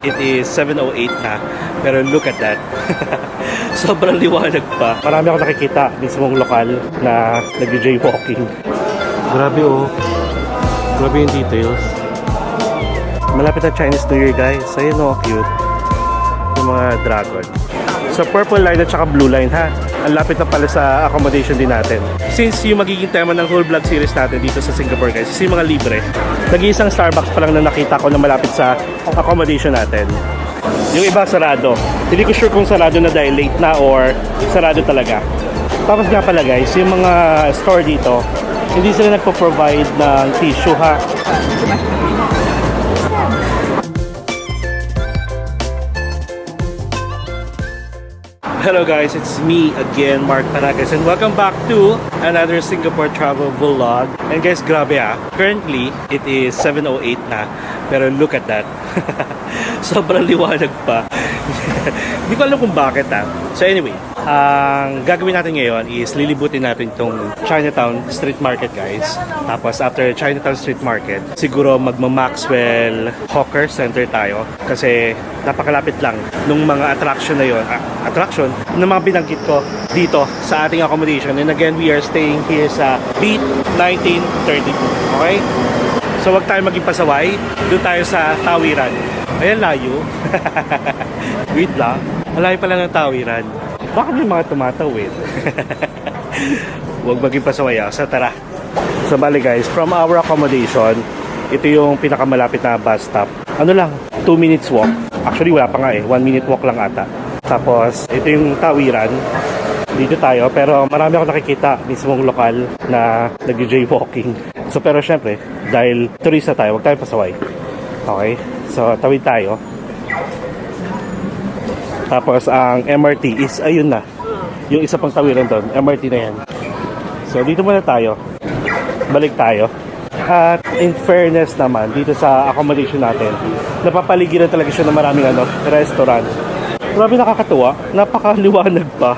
It is 7:08 na, pero look at that. Sobrang liwanag pa. Marami ako nakikita mismong lokal na nag-jaywalking. Grabe oh. Grabe yung details. Malapit na Chinese New Year guys. Ayun oh, cute. Yung mga dragon. So purple line at saka blue line ha. Ang lapit na pala sa accommodation din natin. Since yung magiging tema ng whole vlog series natin dito sa Singapore guys, is yung mga libre. Nag-iisang Starbucks pa lang na nakita ko na malapit sa accommodation natin. Yung iba sarado. Hindi ko sure kung sarado na dahil late na or sarado talaga. Tapos nga pala guys, yung mga store dito, hindi sila nagpo-provide ng tissue ha. Hello guys, it's me again, Mark Panagas, and welcome back to another Singapore travel vlog. And guys, grabe currently, it is 7:08 na, pero look at that. Sobrang liwanag pa. Hindi ko alam kung bakit So anyway, ang gagawin natin ngayon is lilibutin natin itong Chinatown Street Market guys. Tapos after Chinatown Street Market, siguro magma-Maxwell Hawker Center tayo. Kasi napakalapit lang nung mga attraction na yon, ng mga binanggit ko dito sa ating accommodation. And again, we are staying here sa Beat 1932. Okay? So wag tayo maging pasaway. Doon tayo sa Tawiran. Ayan, layo. Wait lang. Malayo pala ng Tawiran. Baka may mga tumatawid. Huwag maging pasaway. So tara. So bali guys, from our accommodation, ito yung pinakamalapit na bus stop. Ano lang, 2 minutes walk. Actually wala pa nga 1 minute walk lang ata. Tapos ito yung Tawiran. Dito tayo, pero marami ako nakikita mismong lokal na nag-jaywalking. So pero syempre, dahil turista tayo, huwag tayo pasaway. Okay? So tawid tayo. Tapos ang MRT is ayun na. Yung isa pang tawiran doon, MRT na yan. So dito muna tayo. Balik tayo. At in fairness naman, dito sa accommodation natin, napapaligiran talaga siya ng maraming restaurant. Grabe, nakakatuwa. Napakaliwanag pa.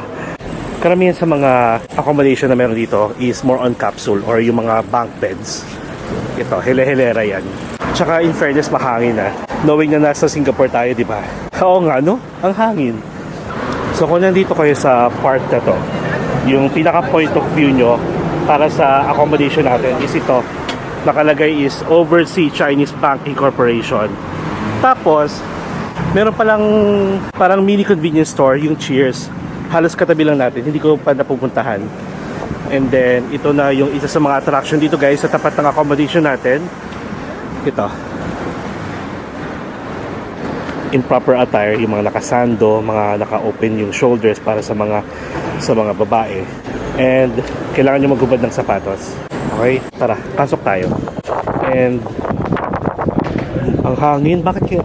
Karamihan sa mga accommodation na meron dito is more on capsule or yung mga bunk beds. Ito, hele-helera yan. Tsaka in fairness, mahangin knowing na nasa Singapore tayo, di ba? Oo nga, no? Ang hangin. So kung nandito kayo sa part na to, yung pinaka point of view nyo para sa accommodation natin is ito. Nakalagay is Overseas Chinese Banking Corporation. Tapos, meron palang parang mini convenience store, yung Cheers. Halos katabi lang natin, hindi ko pa napupuntahan. And then, ito na yung isa sa mga attraction dito guys, sa tapat ng accommodation natin. Ito. In proper attire, yung mga nakasando, mga naka-open yung shoulders para sa mga babae. And kailangan nyo maghubad ng sapatos. Okay? Tara, pasok tayo. And ang hangin, bakit kaya?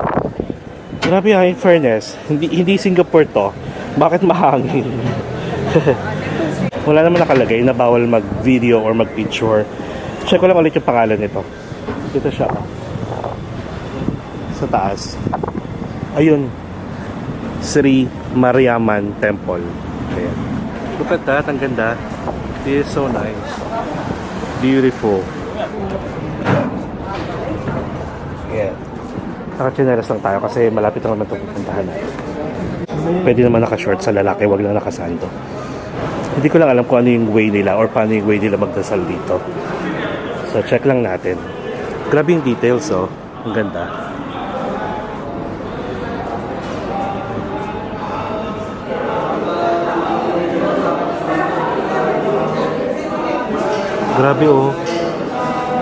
Grabe in fairness, hindi Singapore to. Bakit mahangin? Wala naman nakalagay na bawal mag-video or mag-picture. Check ko lang ulit yung pangalan nito. Dito siya. Sa taas. Ayun. Sri Mariamman Temple. Ayan. Look at that. Ang ganda. It is so nice. Beautiful. Ayan. Naka-chinelas lang tayo kasi malapit lang naman ito pupuntahan. Pwede naman naka-short sa lalaki, wag lang nakasando. Hindi ko lang alam kung ano yung way nila or paano yung way nila magdasal dito. So check lang natin. Grabe yung details oh. Ang ganda. Grabe oh.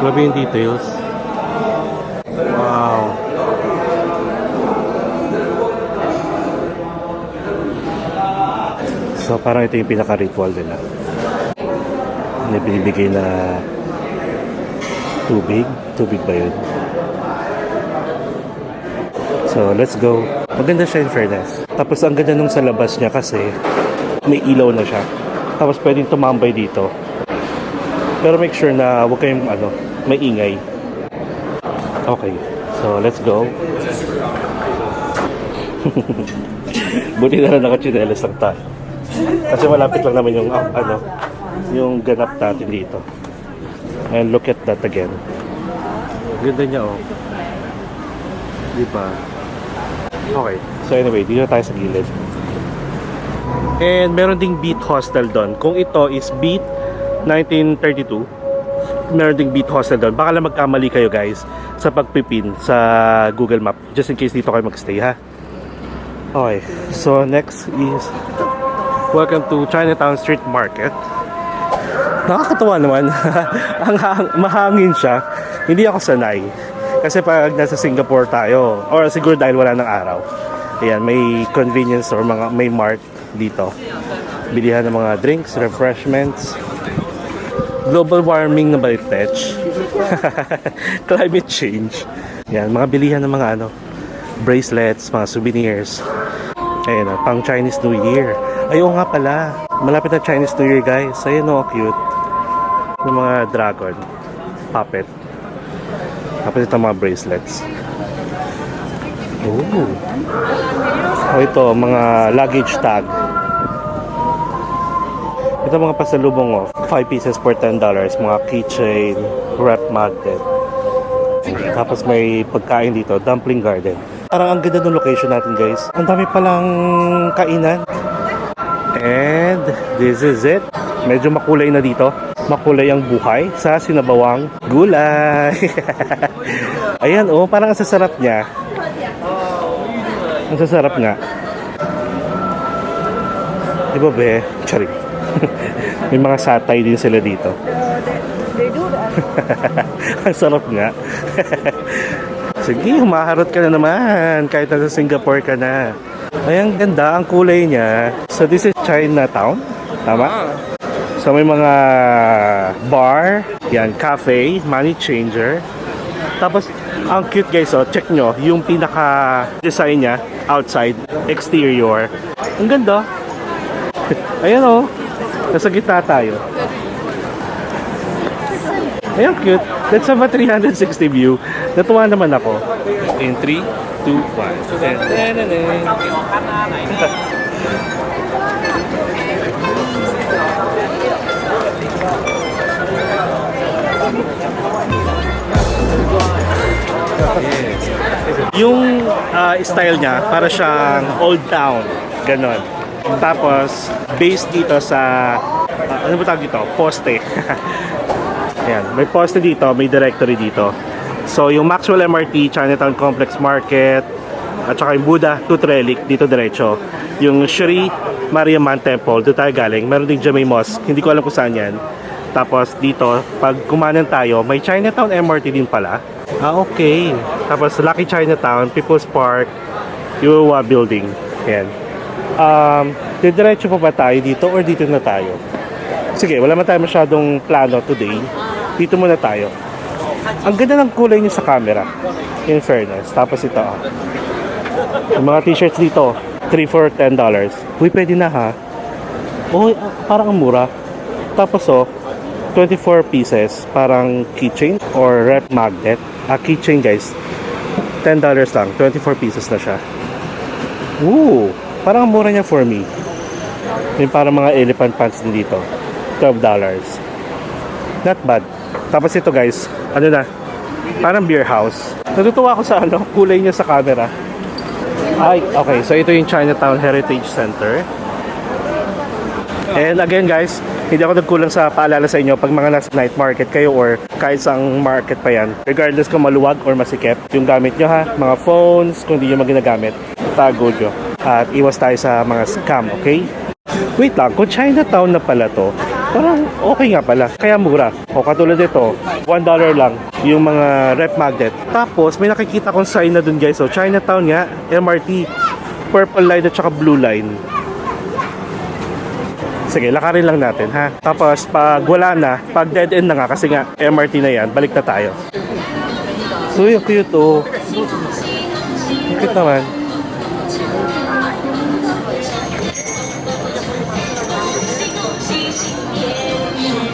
Grabe yung details. Wow. So parang ito yung pinaka-ritual nila. May binibigay na tubig. Tubig ba yun? So let's go. Maganda siya in fairness. Tapos ang ganda nung sa labas niya kasi may ilaw na siya. Tapos pwedeng tumambay dito. Pero make sure na huwag kayong may ingay. Okay. So let's go. Buti na lang naka-chinelas lang tayo. Kasi malapit lang naman yung yung ganap natin dito. And look at that again. Ganda niya oh. Di ba? Okay. So anyway, dito tayo sa gilid. And meron ding Beat Hostel doon. Kung ito is Beat 1932, meron ding Beat Hostel doon. Baka lang magkamali kayo guys sa pagpipin sa Google Map. Just in case dito kayo magstay ha. Okay. So next is welcome to Chinatown Street Market. Nakakatawa naman. Mahangin siya. Hindi ako sanay. Kasi pag nasa Singapore tayo, or siguro dahil wala ng araw, ayan, may convenience or may mart dito. Bilihan ng mga drinks, refreshments. Global warming na balitech. Climate change. Ayan, mga bilihan ng mga bracelets, mga souvenirs. Ayan, pang Chinese New Year. Ayun nga pala, malapit na Chinese New Year guys. Ayun cute. Yung mga dragon, puppet. Tapos ito mga bracelets. Oh. Ito, mga luggage tag. Ito mga pasalubong 5 pieces for $10. Mga keychain, wrap magnet. Tapos may pagkain dito, dumpling garden. Parang ang ganda ng location natin guys. Ang dami palang kainan. And this is it. Medyo makulay na dito. Makulay ang buhay sa sinabawang gulay. Ayan parang ang sasarap niya. Ang sasarap nga. Diba be? Charing. May mga satay din sila dito. Ang sarap nga. Sige, humaharot ka na naman kahit nasa Singapore ka na. Ay, ang ganda ang kulay niya. So this is Chinatown. Tama? So may mga bar, yan, cafe, money changer. Tapos ang cute guys, check nyo yung pinaka design niya outside, exterior. Ang ganda. Ayan nasa gitna tayo. Ayan, cute. Let's have a 360 view. Natuwa naman ako. In 3, 2, 1. Yung style niya, para siyang old town. Ganon. Tapos, based dito sa, ano ba tawag dito? Poste. Ayan, may poste dito, may directory dito. So, yung Maxwell MRT, Chinatown Complex Market, at saka yung Buddha Tooth Relic, dito diretso. Yung Sri Mariamman Temple, doon tayo galing. Meron din Jamay Mosque, hindi ko alam kung saan yan. Tapos dito, pag kumanan tayo, may Chinatown MRT din pala. Okay. Tapos Lucky Chinatown, People's Park, Yuwa Building. Ayan. Diretso pa ba tayo dito or dito na tayo? Sige, wala man tayo masyadong plano today. Dito muna tayo. Ang ganda ng kulay niya sa camera. In fairness. Tapos ito. Yung mga t-shirts dito, 3 for $10. Uy, pwede na ha. Parang ang mura. Tapos 24 pieces, parang keychain or rep magnet. Keychain guys, $10 lang, 24 pieces na siya. Ooh, parang mura niya for me. Yung parang mga elephant pants din dito, $12. Not bad. Tapos ito guys, parang beer house. Natutuwa ako sa kulay niya sa camera. Ay, okay, so ito yung Chinatown Heritage Center. And again guys, hindi ako nagkulang sa paalala sa inyo pag mga nasa night market kayo or kahit sang market pa yan. Regardless kung maluwag or masikip, yung gamit nyo ha, mga phones, kung hindi nyo maginagamit, tago nyo. At iwas tayo sa mga scam, okay? Wait lang, kung Chinatown na pala to, parang okay nga pala, kaya mura. O katulad ito, $1 lang yung mga rep magnet. Tapos may nakikita kong sign na dun guys, so Chinatown nga, MRT, purple line at saka blue line. Sige, lakarin lang natin ha. Tapos pag wala na, pag dead end na nga kasi nga MRT na yan, balik na tayo. So yung cute cute naman.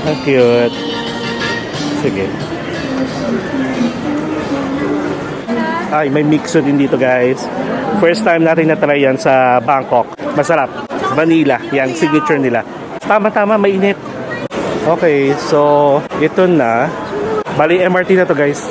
Ang cute. Sige. Ay, may mixo din dito guys. First time natin na-try yan sa Bangkok. Masarap. Vanilla, yan, signature nila. Tama-tama, mainit. Okay, so ito na. Bali, MRT na to guys.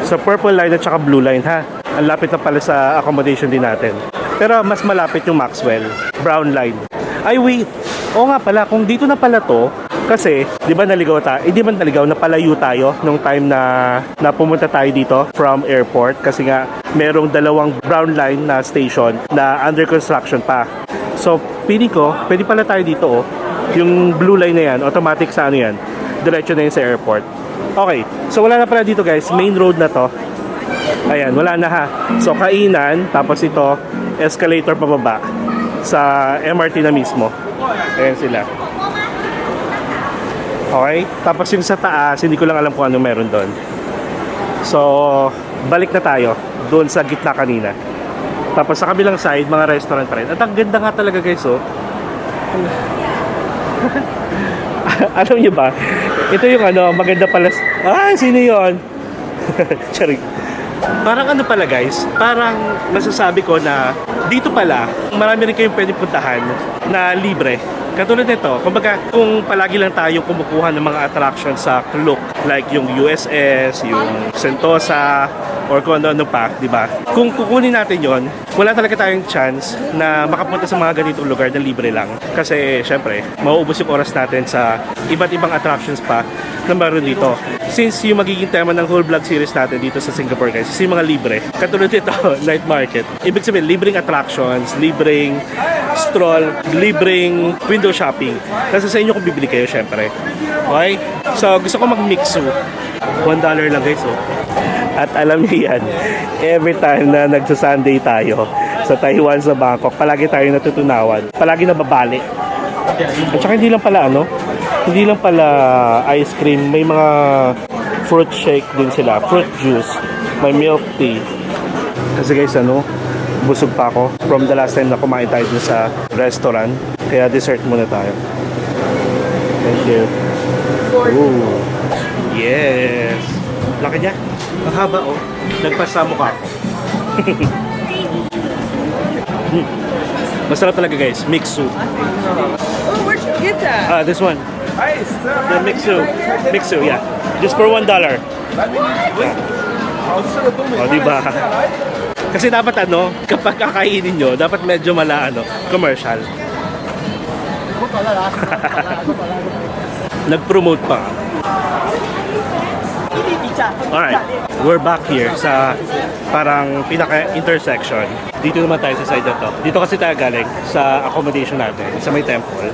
So purple line at saka blue line ha. Ang lapit na pala sa accommodation din natin. Pero mas malapit yung Maxwell, Brown Line. Ay wait, oo nga pala, kung dito na pala to, kasi, di ba naligaw tayo? Hindi man naligaw, napalayo tayo nung time na pumunta tayo dito from airport. Kasi nga, merong dalawang Brown Line na station na under construction pa. So, pili ko, pwede pala tayo dito oh. Yung blue line na yan, automatic sa ano yan, diretso na yun sa airport. Okay, so wala na pala dito guys, main road na to. Ayan, wala na ha. So, kainan, tapos ito, escalator pababa sa MRT na mismo. Ayan sila. Okay? Tapos yung sa taas, hindi ko lang alam kung ano meron doon. So, balik na tayo doon sa gitna kanina. Tapos sa kabilang side, mga restaurant pa rin. At ang ganda nga talaga guys, oh. Alam niyo ba? Ito yung ano, maganda pala. Ah, sino yun? Charing. Parang ano pala guys, parang masasabi ko na dito pala, marami rin kayong pwedeng puntahan na libre. Katulad nito, kumbaga kung palagi lang tayo kumukuha ng mga attractions sa Klook, like yung USS, yung Sentosa, or kung ano-ano pa, di ba? Kung kukunin natin yon, wala talaga tayong chance na makapunta sa mga ganitong lugar na libre lang. Kasi, syempre, mauubos yung oras natin sa iba't ibang attractions pa na meron dito. Since yung magiging tema ng whole vlog series natin dito sa Singapore guys, is yung mga libre. Katulad nito, night market. Ibig sabihin, libreng attractions, libreng stroll, libreng window shopping. Kasi sa inyo kung bibili kayo, syempre. Okay? So, gusto ko mag-mixu. $1 lang guys, oh. At alam niyo yan, every time na nagsa-Sunday tayo sa Taiwan, sa Bangkok, palagi tayo natutunawan. Palagi nababali. At saka hindi lang pala hindi lang pala ice cream, may mga fruit shake din sila, fruit juice, may milk tea. Kasi guys, busog pa ako from the last time na kumain tayo dun sa restaurant. Kaya dessert muna tayo. Thank you. Ooh. Yes. Laki niya. Ang haba oh. Nagpasa mukha ako. Masarap talaga guys. Mixu. Oh, where'd you get that? This one. The mixu. Mixu, yeah. Just for $1. Oh, diba? Kasi dapat kapag kakainin nyo, dapat medyo commercial. Nag-promote pa. Alright, we're back here sa parang pinaka-intersection. Dito naman tayo sa side na to. Dito kasi tayo galing sa accommodation natin, sa may temple.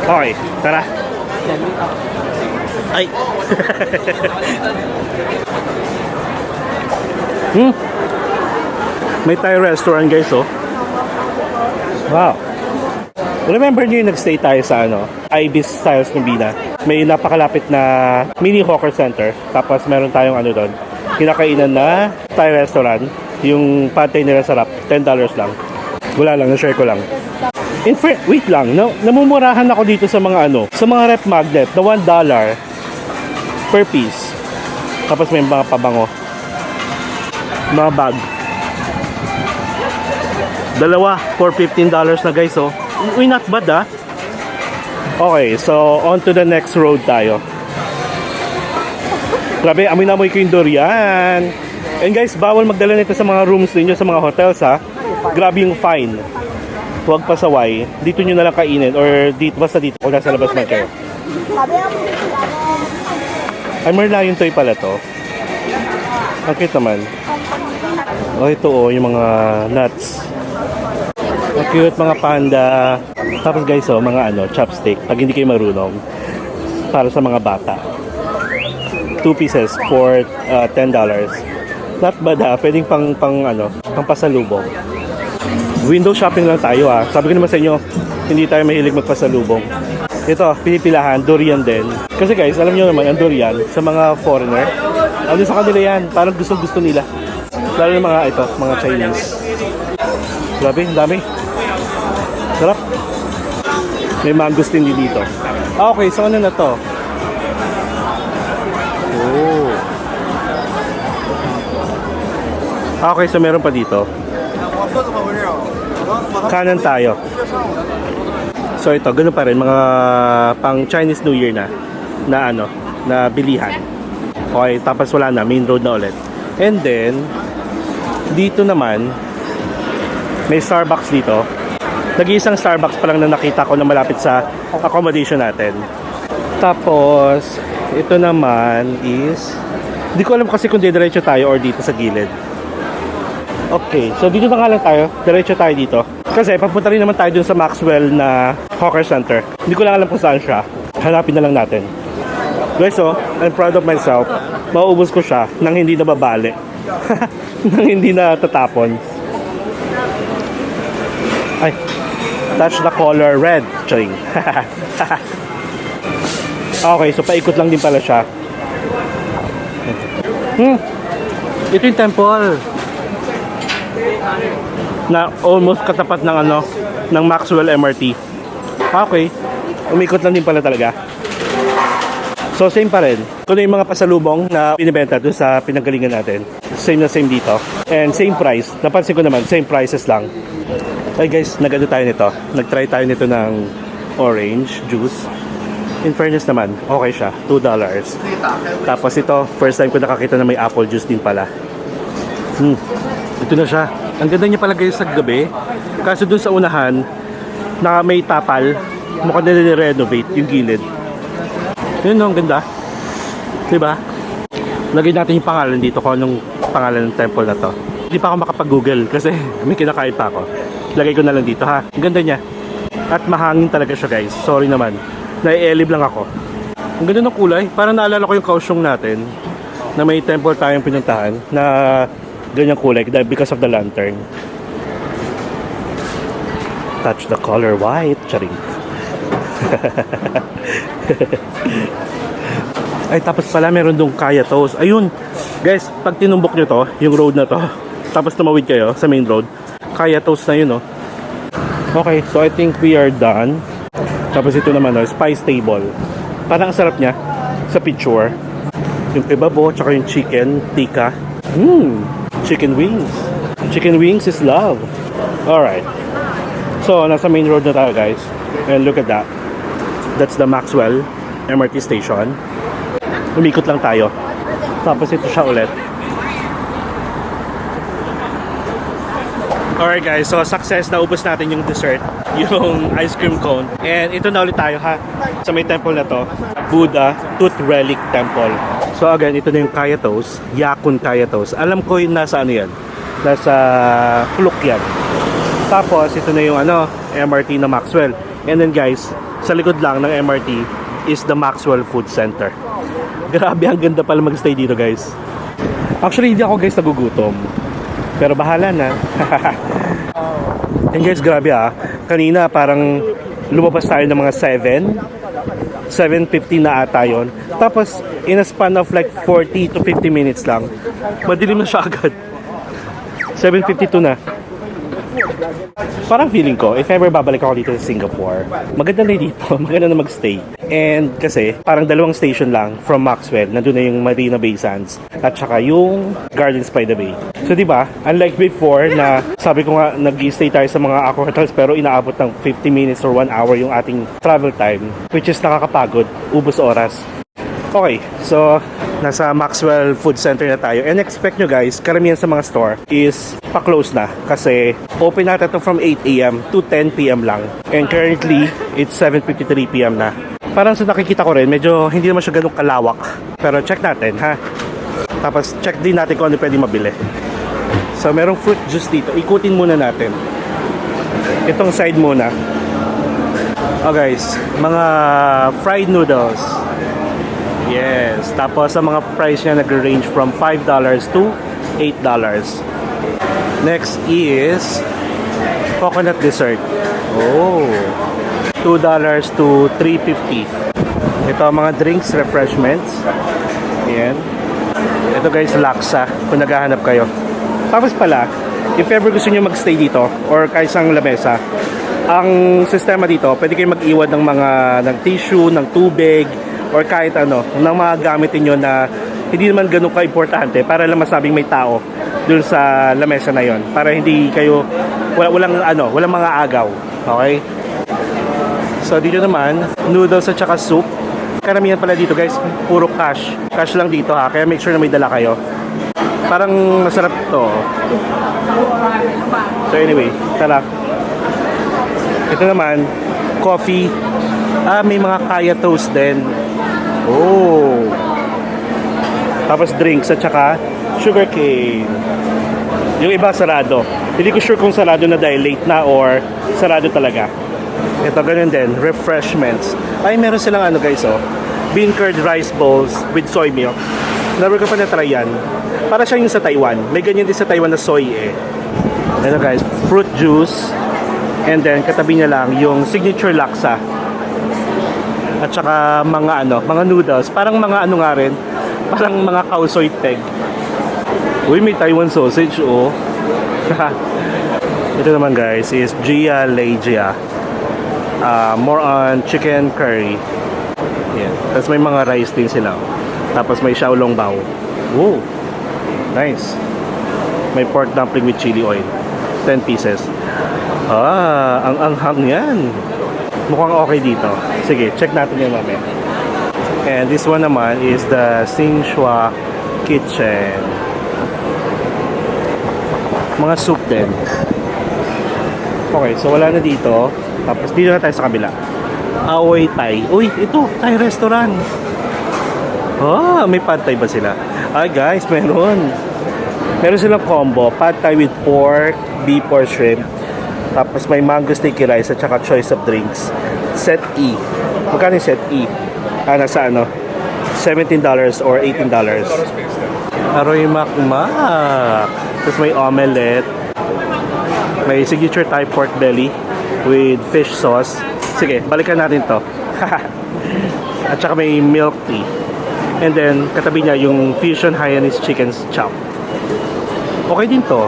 Okay, tara. Ay! May Thai restaurant guys, oh. Wow. Remember niyo yung nagstay tayo sa Ibis Styles Numbina? May napakalapit na mini hawker center. Tapos meron tayong doon. Kinakainan na Thai restaurant. Yung patay nila sarap. $10 lang. Wala lang, na-share ko lang. Wait lang, namumurahan ako dito sa mga sa mga rep magnet na $1 per piece. Tapos may mga pabango. Mga bag. Dalawa for $15 na guys, oh. Uy, not bad ah. Okay, so on to the next road tayo. Grabe, amoy na amoy ko yung durian. And guys, bawal magdala nito sa mga rooms ninyo, sa mga hotels ha. Grabe yung fine. Huwag pasaway. Dito nyo na lang kainin or basta dito o nasa labas man kayo. Ay, Merlion toy pala to. Okay naman. Oh, ito oh, yung mga nuts. Ang cute mga panda. Tapos guys, oh, mga chopstick. Pag hindi kayo marunong, para sa mga bata. 2 pieces for $10. Not bad ha. Pwedeng pang pasalubong. Window shopping lang tayo ha. Sabi ko naman sa inyo, hindi tayo mahilig magpasalubong. Ito, pinipilahan, durian din. Kasi guys, alam nyo naman, ang durian sa mga foreigner, sa kanila yan. Parang gusto nila. Lalo na mga Chinese. Grabe, ang dami. Sarap. May mangosteen din dito. Okay, so ano na to? Oh. Okay, so meron pa dito. Kanan tayo. So ito, ganun pa rin. Mga pang Chinese New Year na bilihan. Okay, tapos wala na. Main road na ulit. And then, dito naman, may Starbucks dito. Nag-iisang Starbucks pa lang na nakita ko na malapit sa accommodation natin. Tapos, ito naman is, hindi ko alam kasi kung diretso tayo or dito sa gilid. Okay, so dito na nga lang tayo. Diretso tayo dito. Kasi papunta rin naman tayo dun sa Maxwell na Hawker Center. Hindi ko lang alam kung saan siya. Hanapin na lang natin. Guys, so, I'm proud of myself. Mauubos ko siya nang hindi nababali. Nang hindi na tatapon. Ay, touch the color red. Charing. Okay, so paikot lang din pala siya. Ito yung temple na almost katapat ng ng Maxwell MRT. Okay, umikot lang din pala talaga. So same pa rin. Ito na yung mga pasalubong na binibenta doon sa pinanggalingan natin. Same na same dito. And same price. Napansin ko naman, same prices lang. Ay guys, nag-ano tayo nito. Nag-try tayo nito ng orange juice. In fairness naman, okay siya. $2. Tapos ito, first time ko nakakita na may apple juice din pala. Ito na siya. Ang ganda niya pala guys sa gabi. Kaso dun sa unahan, na may tapal, mukhang nire-renovate yung gilid. Yun no, ang ganda. Diba? Lagay natin yung pangalan dito kung anong pangalan ng temple na to. Hindi pa ako makapag-google kasi may kinakain pa ako. Lagay ko na lang dito ha. Ang ganda niya. At mahangin talaga siya guys. Sorry naman. Nai-elib lang ako. Ang ganda ng kulay. Parang naalala ko yung Kaohsiung natin na may temple tayong pinuntahan na ganyang kulay because of the lantern. Touch the color white. Charing. Ay, tapos pala meron dong Kaya Toast. Ayun. Guys, pag tinumbok nyo to, yung road na to, tapos tumawid kayo sa main road, Kaya Toast na yun, oh. Okay, so I think we are done. Tapos ito naman, spice table. Parang ang sarap niya sa picture. Yung kebabo, tsaka yung chicken tikka. Chicken wings. Chicken wings is love. Alright. So, nasa main road na tayo guys. And look at that. That's the Maxwell MRT station. Umikot lang tayo. Tapos ito siya ulit. Alright guys, so success, naubos natin yung dessert, yung ice cream cone. And ito na ulit tayo ha, sa may temple na to, Buddha Tooth Relic Temple. So again, ito na yung Kaya Toast, Yakun Kaya Toast. Alam ko yung nasa ano yan, nasa Kluk yan. Tapos ito na yung MRT na Maxwell. And then guys, sa likod lang ng MRT is the Maxwell Food Center. Grabe, ang ganda pala magstay dito guys. Actually hindi ako guys nagugutom, pero bahala na. And guys, grabe kanina parang lumabas tayo ng mga 7:50 na ata yun. Tapos in a span of like 40 to 50 minutes lang, madilim na siya agad. 7:52 na. Parang feeling ko, if ever babalik ako dito sa Singapore, maganda na dito, maganda na magstay. And kasi, parang dalawang station lang from Maxwell, nandun na yung Marina Bay Sands, at saka yung Gardens by the Bay. So diba, unlike before na sabi ko nga, nag-stay tayo sa mga Accor hotels, pero inaabot ng 50 minutes or 1 hour yung ating travel time, which is nakakapagod, ubos oras. Okay, so nasa Maxwell Food Center na tayo. And expect nyo guys, karamihan sa mga store is pa-close na. Kasi open natin ito from 8 AM to 10 PM lang. And currently, it's 7:53 PM na. Parang sa nakikita ko rin, medyo hindi naman siya ganun kalawak. Pero check natin ha. Tapos check din natin kung ano pwede mabili. So merong fruit juice dito. Ikutin muna natin. Itong side muna. Oh guys, mga fried noodles. Yes, tapos ang mga price niya nag-range from $5 to $8. Next is coconut dessert. Oh, $2 to $3.50. Ito ang mga drinks, refreshments. Ayan. Ito guys, laksa kung naghahanap kayo. Tapos pala, if ever gusto nyo magstay dito or kahit isang lamesa, ang sistema dito, pwede kayo mag-iwan ng tissue, ng tubig, or kahit ng mga gamitin nyo na hindi naman ganun ka-importante para lang masabing may tao dun sa lamesa na yon, para hindi kayo walang mga agaw. Okay? So dito naman, noodles at saka soup. karamihan pala dito guys, puro cash. Cash lang dito ha, kaya make sure na may dala kayo. Parang masarap to. So anyway, tara. Ito naman, coffee. May mga kaya toast din. Oh. Tapos drinks at saka sugar cane. Yung iba sarado. Hindi ko sure kung sarado na dahil late na or sarado talaga. Ito ganun din, refreshments. Ay, meron silang ano guys, oh. Bean curd rice bowls with soy milk. Never ko pa na-try yan. Para siya yung sa Taiwan. May ganyan din sa Taiwan na soy eh. Ito guys, fruit juice. And then katabi niya lang yung signature laksa. At saka mga ano, mga noodles. Parang mga ano nga rin. Parang mga khao soi peg. Uy, may Taiwan sausage, oh. Ito naman guys is Gia Legia. More on chicken curry. Yan. Tapos may mga rice din sila. Tapos may xiaolong bao. Woo! Nice. May pork dumpling with chili oil. 10 pieces. Ang anghang yan. Mukhang okay dito. Sige, check natin yung mamaya. And this one naman is the Xinhua Kitchen. Mga soup din. Okay, so wala na dito. Tapos dito na tayo sa kabila. Aoi Thai. Uy, ito, Thai restaurant. May pad thai ba sila? Ay guys, meron. Meron silang combo. Pad thai with pork, beef or shrimp. Tapos may mango sticky rice at saka choice of drinks. Set E. Magkano yung set E? Nasa ano? $17 or $18. Aroy makmak. Tapos may omelette. May signature Thai pork belly with fish sauce. Sige, balikan natin to. At saka may milk tea. And then, katabi niya yung fusion Hainanese chicken chop. Okay din to.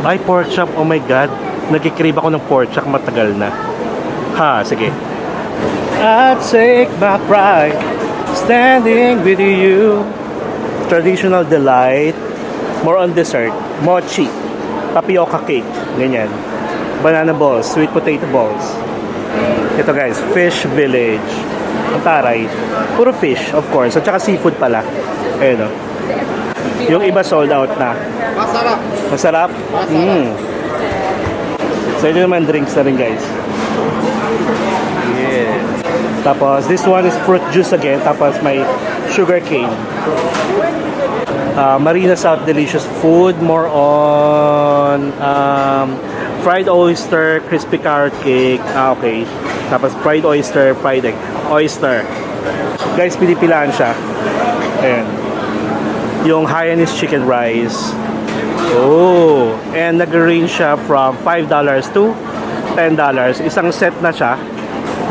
Ay, pork chop. Oh my God. Nagkikrib ako ng pork chop. Matagal na. Sige. I take my pride standing with you. Traditional delight. More on dessert. Mochi. Tapioca cake. Ganyan. Banana balls. Sweet potato balls. Ito guys. Fish Village. Ang taray. Puro fish, of course. At saka seafood pala. Ayun o. Yung iba sold out na. Masarap. Masarap? So ito naman drinks na rin guys. Yeah. Tapos this one is fruit juice again. Tapos may sugar cane. Marina South Delicious Food. More on fried oyster, crispy carrot cake. Okay. Tapos fried oyster, fried egg. Oyster. Guys, pinipilaan siya. Ayan. Yung Hainanese chicken rice. Oh. And nag-range siya from $5 to $10. Isang set na siya.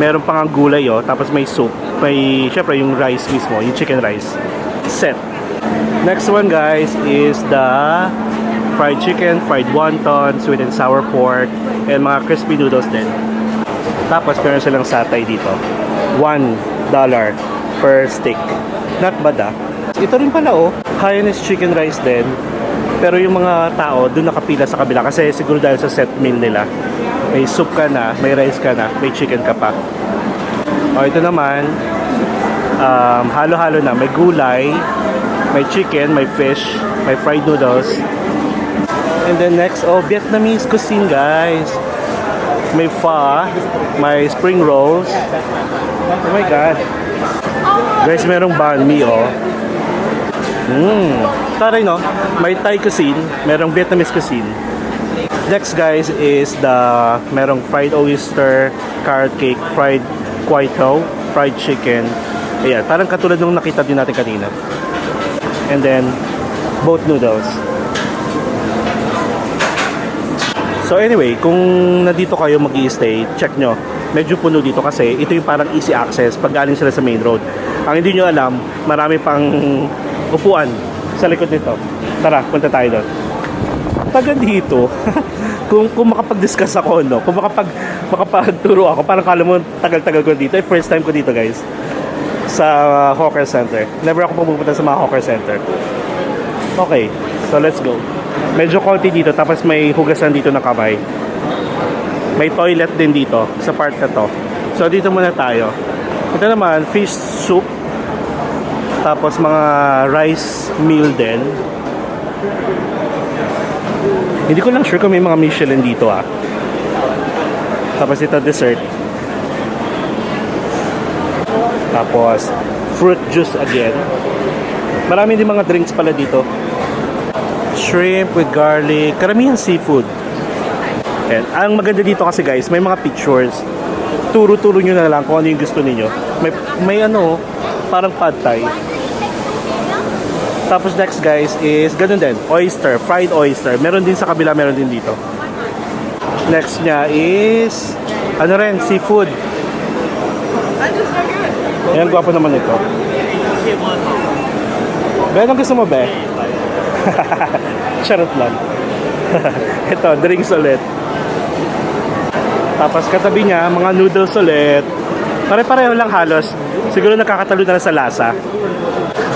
Meron pang ang gulay, oh. Tapos may soup. May, syempre, yung rice mismo. Yung chicken rice. Set. Next one, guys, is the fried chicken, fried wonton, sweet and sour pork, and mga crispy noodles din. Tapos, meron silang satay dito. $1 per stick. Not bad, ah. Ito rin pala, oh. Hainanese chicken rice din. Pero yung mga tao, doon nakapila sa kabila. Kasi siguro dahil sa set meal nila. May soup ka na, may rice ka na, may chicken ka pa. Ito naman, halo-halo na. May gulay, may chicken, may fish, may fried noodles. And then next, Vietnamese cuisine, guys. May pho, may spring rolls. Oh my God. Guys, merong banh mi, oh. Taray, no? May Thai cuisine, merong Vietnamese cuisine. Next, guys, is merong fried oyster, carrot cake, fried kway teow, fried chicken. Ayan, parang katulad nung nakita din natin kanina. And then, both noodles. So anyway, kung nandito kayo mag-i-stay, check nyo. Medyo puno dito kasi ito yung parang easy access pag galing sila sa main road. Ang hindi nyo alam, marami pang upuan sa likod nito. Tara, punta tayo doon. Taga dito, kung makapag-discuss ako, no? Kung makapagturo ako, parang kala mo tagal-tagal ko dito. First time ko dito, guys. Sa hawker center. Never ako pupunta sa mga hawker center. Okay, so let's go. Medyo konti dito, tapos may hugasan dito ng kamay. May toilet din dito sa part na to. So dito muna tayo. Ito naman, fish soup. Tapos mga rice meal din. Hindi ko lang sure kung may mga Michelin dito ah. Tapos ito dessert. Tapos fruit juice again. Marami din mga drinks pala dito. Shrimp with garlic. Karamihan seafood. And ang maganda dito kasi guys, may mga pictures. Turo-turo nyo na lang kung ano yung gusto niyo. May ano, parang pad thai. Tapos next guys is ganun din, oyster, fried oyster. Meron din sa kabila, meron din dito. Next niya is ano rin, seafood. Ayan, gwapo naman ito. Be, anong gusto mo, Be? Charot lang. Ito, drinks ulit. Tapos katabi niya, mga noodles ulit. Pare-pareho lang halos. Siguro nakakatalo na lang sa lasa.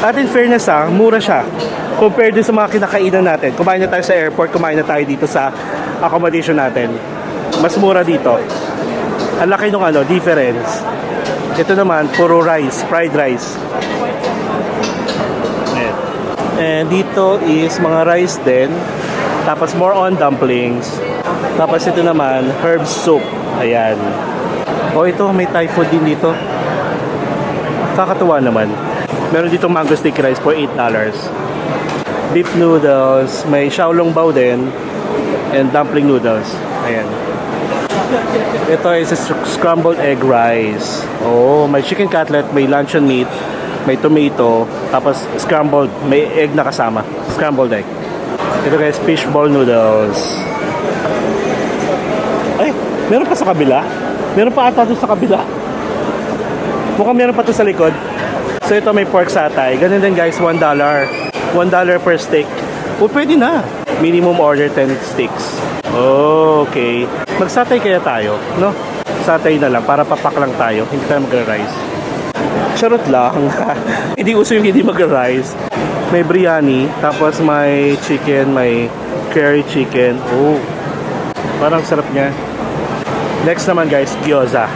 At in fairness mura siya. Compared din sa mga kinakainan natin. Kumain na tayo sa airport, kumain na tayo dito sa accommodation natin. Mas mura dito. Ang laki nung difference. Ito naman, puro rice, fried rice. Ayan. And dito is mga rice din. Tapos more on dumplings. Tapos ito naman, herb soup. Ayan. O ito, may Thai food din dito. Kakatuwa naman. Meron dito mango sticky rice for $8. Beef noodles, may xiaolong bao din, and dumpling noodles. Ayan. Ito is a scrambled egg rice. Oh, may chicken cutlet, may luncheon meat, may tomato, tapos scrambled, may egg na kasama. Scrambled egg. Ito guys, fishball noodles. Ay, meron pa sa kabila? Meron pa ata doon sa kabila. Mukhang meron pa to sa likod. So ito may pork satay. Ganun din guys, $1. $1 per steak. O pwede na. Minimum order 10 steaks. Okay. Magsatay kaya tayo, no? Satay na lang para papak lang tayo. Hindi tayo magra-rice. Charot lang. Hindi uso yung hindi magra-rice. May biryani, tapos may chicken, may curry chicken. Oh. Parang sarap niya. Next naman guys, gyoza.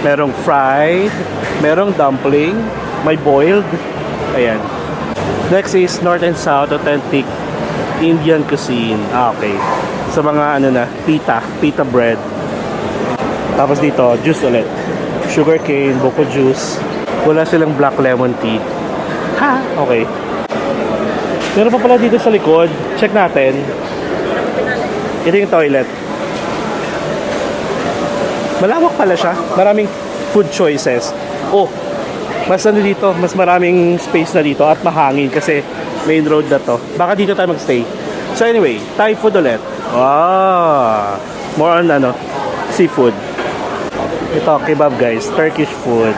Merong fried, merong dumpling, may boiled. Ayan. Next is North and South authentic Indian cuisine. Okay. Sa mga pita bread. Tapos dito, juice ulit. Sugar cane, buko juice. Wala silang black lemon tea. Ha, okay. Meron pa pala dito sa likod. Check natin. Ito yung toilet. Malawak pala siya. Maraming food choices. Oh, mas dito, mas maraming space na dito at mahangin kasi main road na to. Baka dito tayo magstay. So anyway, Thai food ulit. More on seafood. Ito, kebab guys, Turkish food.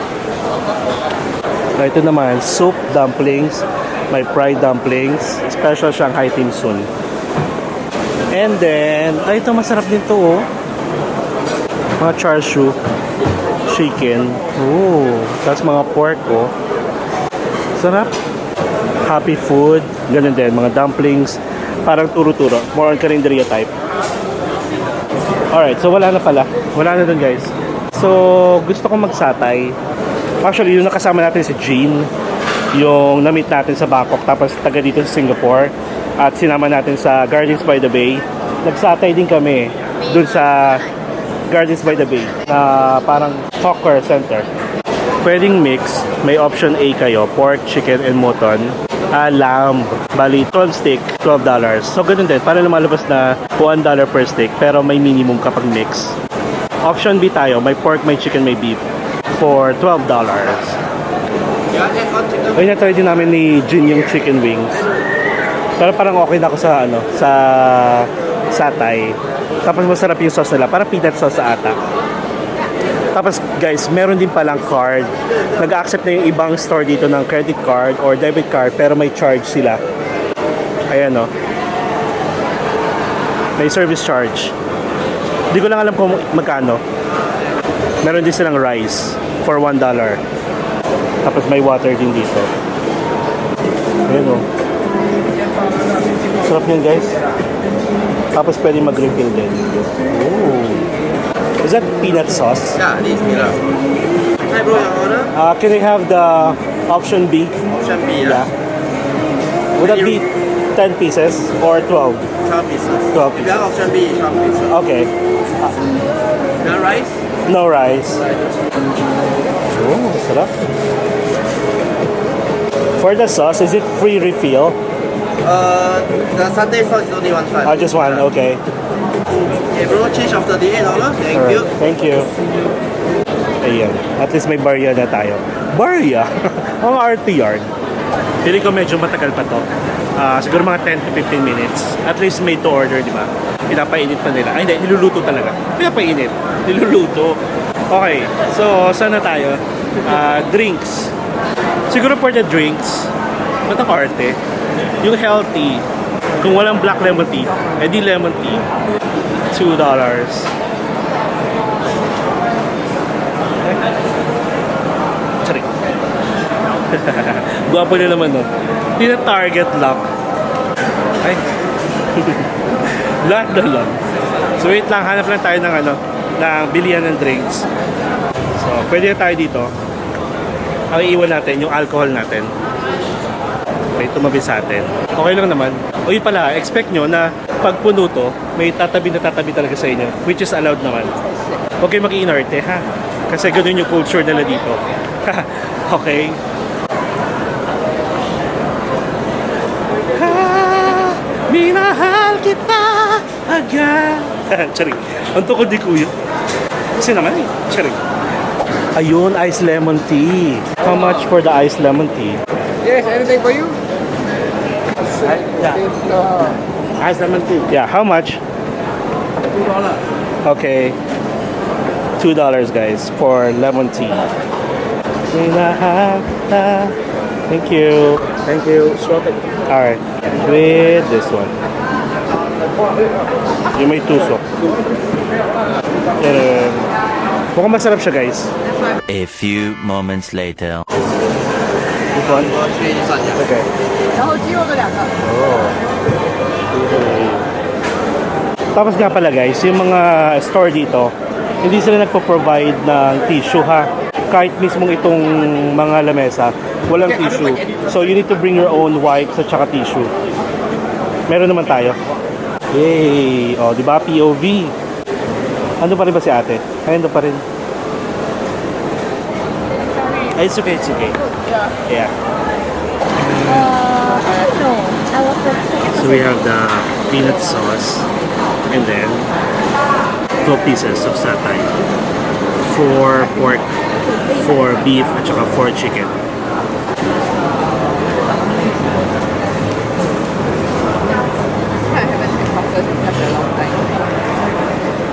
Ito naman, soup, dumplings, may fried dumplings, special Shanghai Dim Sum. And then, ito masarap din to oh. Mga char siu, chicken. Tapos mga pork oh. Sarap. Happy food. Ganun din, mga dumplings. Parang turo-turo. More on karinderya type. Alright, so wala na pala. Wala na dun guys. So, gusto kong magsatay. Actually, yung nakasama natin si Jean. Yung na-meet natin sa Bangkok. Tapos taga dito sa Singapore. At sinama natin sa Gardens by the Bay. Nagsatay din kami dun sa Gardens by the Bay na parang hawker center. Pwedeng mix. May option A kayo. Pork, chicken, and mutton. Lamb. Bali, 12 steak, $12. So, ganun din. Para lumalabas na $1 per steak. Pero may minimum kapag mix. Option B tayo. May pork, may chicken, may beef. For $12. Ay, na-try din namin ni Jin yung chicken wings. Pero parang okay na ako sa sa satay. Tapos masarap yung sauce nila. Parang peanut sauce sa ata. Tapos guys, meron din palang card. Nag-accept na yung ibang store dito ng credit card or debit card pero may charge sila. Ayan o. May service charge. Hindi ko lang alam kung magkano. Meron din silang rice for $1. Tapos may water din dito. Ayan o. Sarap yan guys. Tapos pwede mag-refill din. Ooh. Is that peanut sauce? Yeah, this peanut. Hi bro, your order? Can I have the option B? Option B, Yeah. Would that be 10 pieces or 12? 12 pieces. 12 If you have option B, 12 pieces. Okay. The rice? No rice. Oh, sarap. For the sauce, is it free refill? The Sunday sauce is only one time. Just one, okay. Okay bro, change of $38. Thank you. Thank you. Ayan. At least may barya na tayo. Barya? Ang arte yarn. Feeling ko medyo matagal pa to. Siguro mga 10 to 15 minutes. At least made to order, di ba? Pinapainit pa nila. Ay, hindi. Niluluto talaga. Pinapainit. Niluluto. Okay. So, saan na tayo? Drinks. Siguro for the drinks, ba't ang arte? Yung healthy, kung walang black lemon tea, edi lemon tea, $2. Sorry. Guwapo na naman nun. Hindi na target lock. Ay. Lahat na lang. So wait lang, hanap lang tayo ng ng bilihan ng drinks. So, pwede na tayo dito. Ang iiwan natin, yung alcohol natin. May tumabi sa atin. Okay lang naman. O yun pala, expect nyo na pag puno to, may tatabi na tatabi talaga sa inyo. Which is allowed naman. Huwag kayo mag-iinarte, ha? Kasi ganun yung culture nila dito. Okay? Minahal kita agad. Charing. Ang tukod ni Kuya. Kasi naman eh. Charing. Ayun, iced lemon tea. How much for the iced lemon tea? Yes, anything for you? Yeah. Iced lemon tea. Yeah, how much? $2. Okay. $2 guys for lemon tea. Thank you. Thank you. Alright. With this one. Yung may tusok. Mukhang masarap siya guys. A few moments later. This one? Okay. 然后鸡肉的2个。 Tapos nga pala guys, yung mga store dito, hindi sila nagpo-provide ng tissue ha. Kahit mismong itong mga lamesa, walang tissue. So you need to bring your own wipes at saka tissue. Meron naman tayo. Yay! O, di ba? POV. Ano pa rin ba si ate? Ay, ano pa rin? Ay, it's okay, it's okay. Yeah. No, I was the second. So we have the peanut sauce and then 12 pieces of satay. 4 pork, 4 beef, at saka 4 chicken. I haven't had cocktails in such a long time.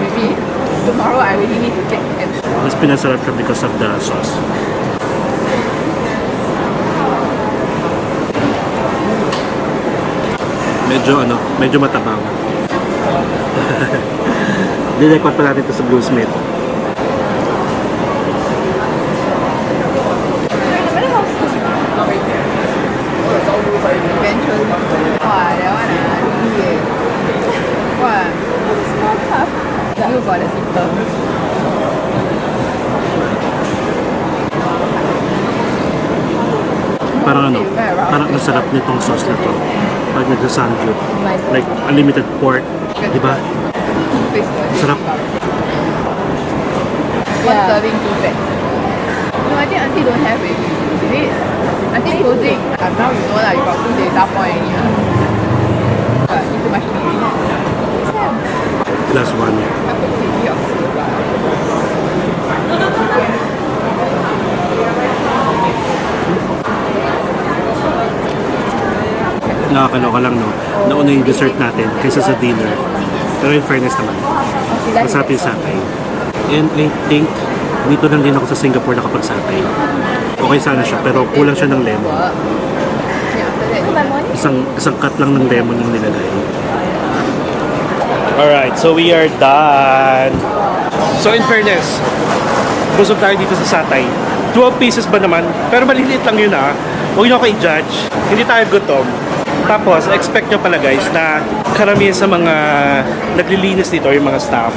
Maybe tomorrow I really need to take it. Mas pinasarap siya because of the sauce. Medyo matabang. Dinekot pa natin ito sa Blue Smith. Eventually. Wow, that one really. Wow, small cup. You got a simple. Parang parang ang sarap nitong sauce na to. Pag nagsasangyup. Like unlimited pork. Diba? Sarap. One serving 2 bags. No, I think auntie don't have it. Is it? Auntie closing. Now you know lah, you got 2 data point already lah. But need too much meat. Last one. Nakakaloka lang no. Nauna yung dessert natin kaysa sa dinner. Pero in fairness naman, masarap yung satay. And I think dito lang din ako sa Singapore nakapagsatay. Okay sana siya pero kulang siya ng lemon. Isang cut lang ng lemon yung nilagay. Alright, so we are done. So in fairness, busog tayo dito sa satay. 12 pieces ba naman? Pero maliliit lang yun ah. Huwag nyo ako i-judge. Hindi tayo gutom. Tapos, expect nyo pala guys na karamihan sa mga naglilinis dito, yung mga staff,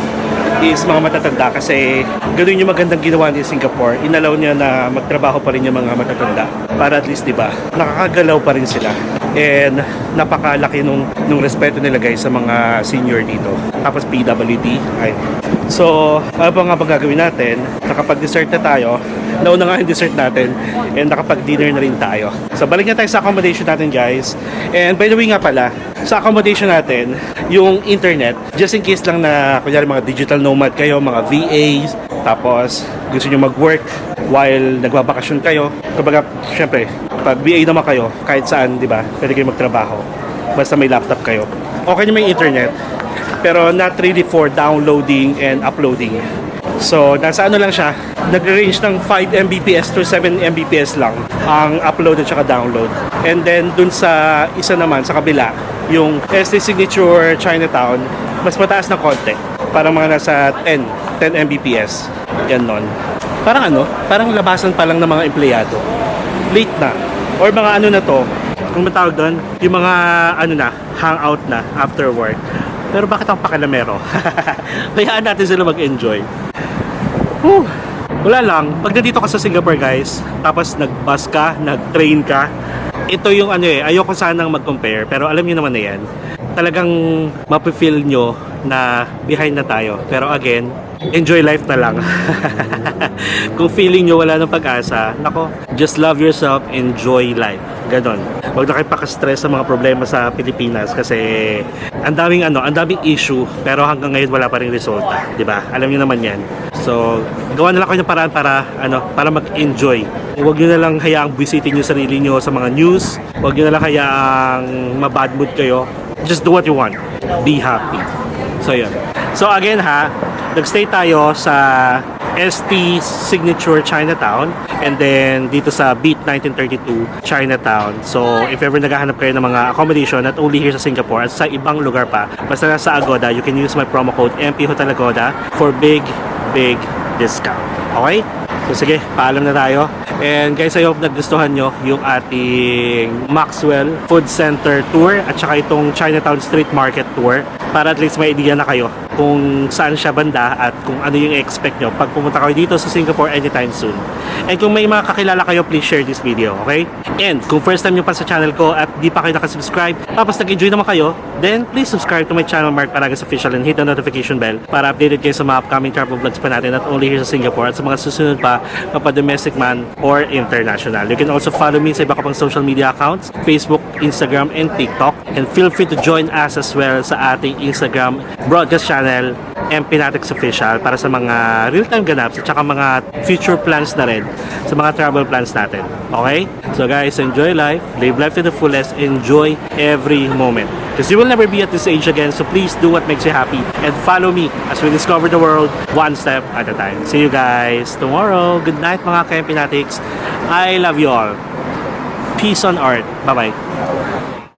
is mga matatanda kasi ganoon yung magandang ginawa ni Singapore. Inalaw niya na magtrabaho pa rin yung mga matatanda para at least, di ba, nakakagalaw pa rin sila. And napakalaki nung respeto nila guys sa mga senior dito. Tapos PWD. Ay. So, ano pa nga ba gagawin natin? Nakapag-dessert na tayo. Nauna nga yung dessert natin. And nakapag-dinner na rin tayo. So, balik na tayo sa accommodation natin guys. And by the way nga pala, sa accommodation natin, yung internet, just in case lang na, kunyari mga digital nomad kayo, mga VAs, tapos gusto nyo mag-work while nagbabakasyon kayo. Kumbaga, syempre, pag VA naman kayo, kahit saan, di ba, pwede kayo magtrabaho. Basta may laptop kayo. Okay naman yung internet, pero not really for downloading and uploading. So, nasa ano lang siya, nag-range ng 5 Mbps to 7 Mbps lang ang upload at saka download. And then, dun sa isa naman, sa kabila, yung ST Signature Chinatown, mas mataas na konti. Parang mga nasa 10 Mbps. Yan nun. Parang ano, parang labasan pa lang ng mga empleyado. Late na. Or mga ano na to, kung matawag doon, yung mga ano na, hangout na after work. Pero bakit ang pakalamero? Hayaan natin sila mag-enjoy. Whew. Wala lang, pag nandito ka sa Singapore guys, tapos nag-bus ka, nag-train ka, ito yung ano eh, ayoko sanang mag-compare, pero alam niyo naman na yan, talagang mapifeel nyo na behind na tayo. Pero again, enjoy life na lang. Kung feeling nyo wala ng pag-asa, nako, just love yourself, enjoy life. Ganon. Huwag na kayo paka-stress sa mga problema sa Pilipinas kasi ang daming issue pero hanggang ngayon wala pa ring resulta, 'di ba? Alam niyo naman 'yan. So, gawa na lang kayo ng paraan para mag-enjoy. Huwag niyo na lang hayaang bisitin yung sarili niyo sa mga news. Huwag niyo na lang hayaang ma-bad mood kayo. Just do what you want. Be happy. So, yun. So, again nagstay tayo sa ST Signature Chinatown and then dito sa Beat 1932 Chinatown. So if ever naghahanap kayo ng mga accommodation not only here sa Singapore at sa ibang lugar pa, basta nasa Agoda, you can use my promo code MP Hotel Agoda for big discount. Okay? So sige, paalam na tayo. And guys, I hope nagustuhan nyo yung ating Maxwell Food Center Tour at saka itong Chinatown Street Market Tour para at least may idea na kayo kung saan siya banda at kung ano yung expect nyo pag pumunta kayo dito sa Singapore anytime soon. And kung may mga kakilala kayo, please share this video, okay? And kung first time nyo pa sa channel ko at di pa kayo nakasubscribe, tapos nag-enjoy naman kayo, then please subscribe to my channel, Mark Paragas Official, and hit the notification bell para updated kayo sa mga upcoming travel vlogs pa natin not only here sa Singapore at sa mga susunod pa domestic man or international. You can also follow me sa iba ka pang social media accounts, Facebook, Instagram, and TikTok. And feel free to join us as well sa ating Instagram broadcast channel, MP Natex Official, para sa mga real-time ganaps at saka mga future plans na rin sa mga travel plans natin. Okay? So guys, enjoy life, live life to the fullest, enjoy every moment. Because you will never be at this age again, so please do what makes you happy and follow me as we discover the world one step at a time. See you guys tomorrow. Good night mga ka-MP Natex. I love you all. Peace on earth. Bye-bye.